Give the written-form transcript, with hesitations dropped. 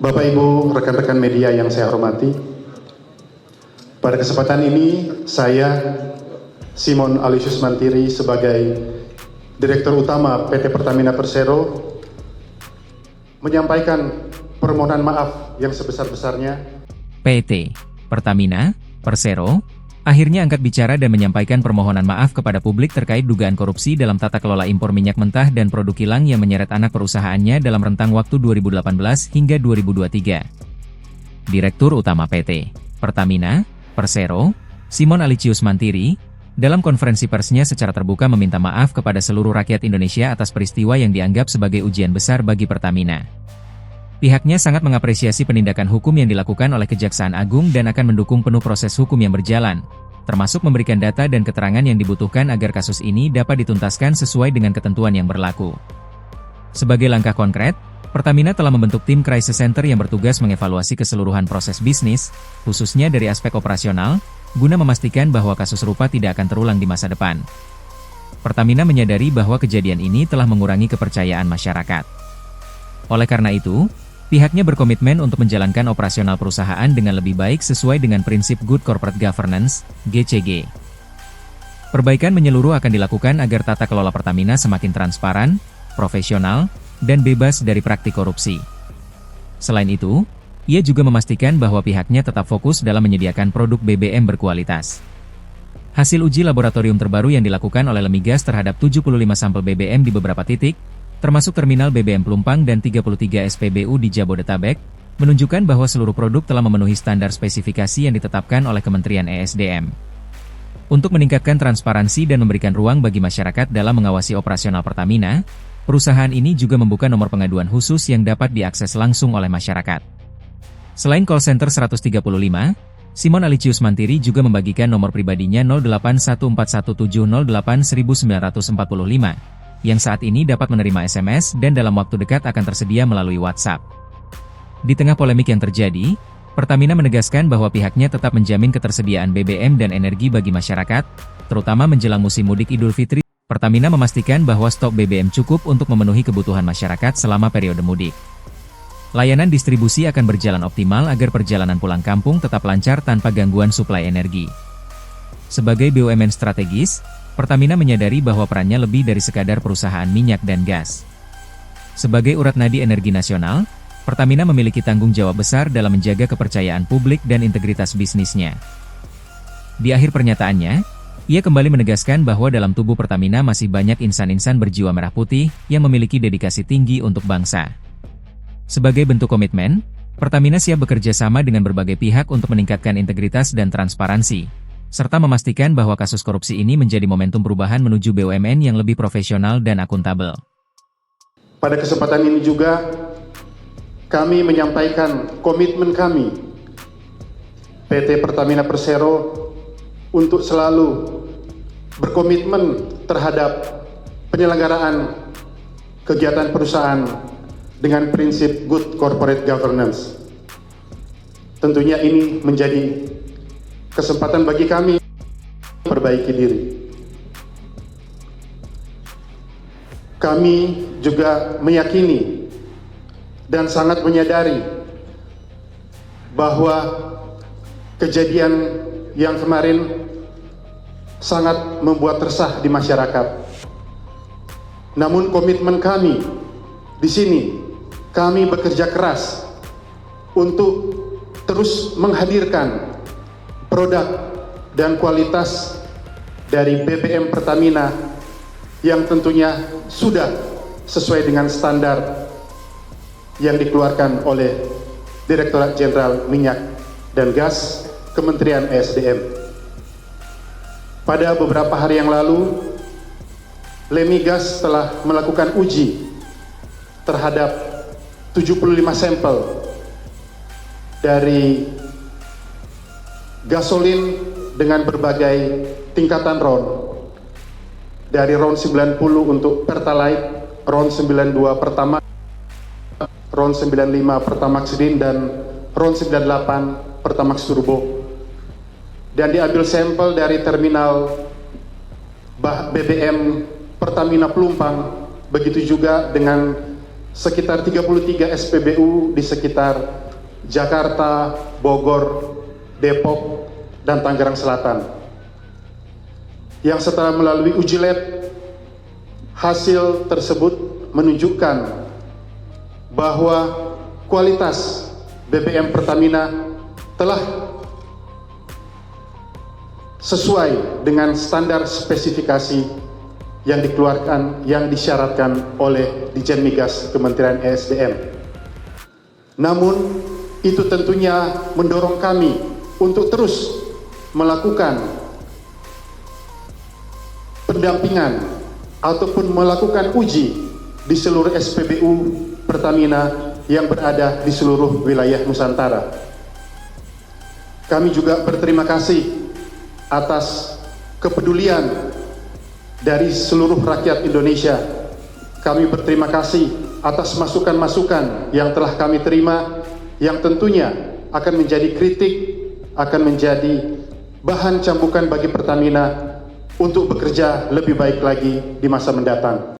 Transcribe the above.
Bapak Ibu, rekan-rekan media yang saya hormati, pada kesempatan ini saya, Simon Alisius Mantiri, sebagai Direktur Utama PT Pertamina Persero, menyampaikan permohonan maaf yang sebesar-besarnya. PT Pertamina Persero akhirnya angkat bicara dan menyampaikan permohonan maaf kepada publik terkait dugaan korupsi dalam tata kelola impor minyak mentah dan produk kilang yang menyeret anak perusahaannya dalam rentang waktu 2018 hingga 2023. Direktur Utama PT Pertamina Persero, Simon Alisius Mantiri, dalam konferensi persnya secara terbuka meminta maaf kepada seluruh rakyat Indonesia atas peristiwa yang dianggap sebagai ujian besar bagi Pertamina. Pihaknya sangat mengapresiasi penindakan hukum yang dilakukan oleh Kejaksaan Agung dan akan mendukung penuh proses hukum yang berjalan, termasuk memberikan data dan keterangan yang dibutuhkan agar kasus ini dapat dituntaskan sesuai dengan ketentuan yang berlaku. Sebagai langkah konkret, Pertamina telah membentuk tim Crisis Center yang bertugas mengevaluasi keseluruhan proses bisnis, khususnya dari aspek operasional, guna memastikan bahwa kasus serupa tidak akan terulang di masa depan. Pertamina menyadari bahwa kejadian ini telah mengurangi kepercayaan masyarakat. Oleh karena itu, pihaknya berkomitmen untuk menjalankan operasional perusahaan dengan lebih baik sesuai dengan prinsip Good Corporate Governance, GCG. Perbaikan menyeluruh akan dilakukan agar tata kelola Pertamina semakin transparan, profesional, dan bebas dari praktik korupsi. Selain itu, ia juga memastikan bahwa pihaknya tetap fokus dalam menyediakan produk BBM berkualitas. Hasil uji laboratorium terbaru yang dilakukan oleh Lemigas terhadap 75 sampel BBM di beberapa titik, termasuk terminal BBM Pelumpang dan 33 SPBU di Jabodetabek, menunjukkan bahwa seluruh produk telah memenuhi standar spesifikasi yang ditetapkan oleh Kementerian ESDM. Untuk meningkatkan transparansi dan memberikan ruang bagi masyarakat dalam mengawasi operasional Pertamina, perusahaan ini juga membuka nomor pengaduan khusus yang dapat diakses langsung oleh masyarakat. Selain call center 135, Simon Alisius Mantiri juga membagikan nomor pribadinya 081417081945, yang saat ini dapat menerima SMS dan dalam waktu dekat akan tersedia melalui WhatsApp. Di tengah polemik yang terjadi, Pertamina menegaskan bahwa pihaknya tetap menjamin ketersediaan BBM dan energi bagi masyarakat, terutama menjelang musim mudik Idul Fitri. Pertamina memastikan bahwa stok BBM cukup untuk memenuhi kebutuhan masyarakat selama periode mudik. Layanan distribusi akan berjalan optimal agar perjalanan pulang kampung tetap lancar tanpa gangguan suplai energi. Sebagai BUMN strategis, Pertamina menyadari bahwa perannya lebih dari sekadar perusahaan minyak dan gas. Sebagai urat nadi energi nasional, Pertamina memiliki tanggung jawab besar dalam menjaga kepercayaan publik dan integritas bisnisnya. Di akhir pernyataannya, ia kembali menegaskan bahwa dalam tubuh Pertamina masih banyak insan-insan berjiwa merah putih yang memiliki dedikasi tinggi untuk bangsa. Sebagai bentuk komitmen, Pertamina siap bekerja sama dengan berbagai pihak untuk meningkatkan integritas dan transparansi, serta memastikan bahwa kasus korupsi ini menjadi momentum perubahan menuju BUMN yang lebih profesional dan akuntabel. Pada kesempatan ini juga, kami menyampaikan komitmen kami, PT Pertamina Persero, untuk selalu berkomitmen terhadap penyelenggaraan kegiatan perusahaan dengan prinsip Good Corporate Governance. Tentunya ini menjadi kesempatan bagi kami memperbaiki diri. Kami juga meyakini dan sangat menyadari bahwa kejadian yang kemarin sangat membuat resah di masyarakat. Namun komitmen kami di sini, kami bekerja keras untuk terus menghadirkan produk dan kualitas dari BBM Pertamina yang tentunya sudah sesuai dengan standar yang dikeluarkan oleh Direktorat Jenderal Minyak dan Gas Kementerian ESDM. Pada beberapa hari yang lalu, Lemigas telah melakukan uji terhadap 75 sampel dari gasolin dengan berbagai tingkatan RON, dari RON 90 untuk Pertalite, RON 92 Pertamax, RON 95 Pertamax Din, dan RON 98 Pertamax Turbo. Dan diambil sampel dari terminal BBM Pertamina Pelumpang, begitu juga dengan sekitar 33 SPBU di sekitar Jakarta, Bogor, Depok, dan Tangerang Selatan. Yang setelah melalui uji lab, hasil tersebut menunjukkan bahwa kualitas BBM Pertamina telah sesuai dengan standar spesifikasi yang dikeluarkan, yang disyaratkan oleh Ditjen Migas Kementerian ESDM. Namun, itu tentunya mendorong kami untuk terus melakukan pendampingan ataupun melakukan uji di seluruh SPBU Pertamina yang berada di seluruh wilayah Nusantara. Kami juga berterima kasih atas kepedulian dari seluruh rakyat Indonesia. Kami berterima kasih atas masukan-masukan yang telah kami terima, yang tentunya akan menjadi kritik, akan menjadi bahan cambukan bagi Pertamina untuk bekerja lebih baik lagi di masa mendatang.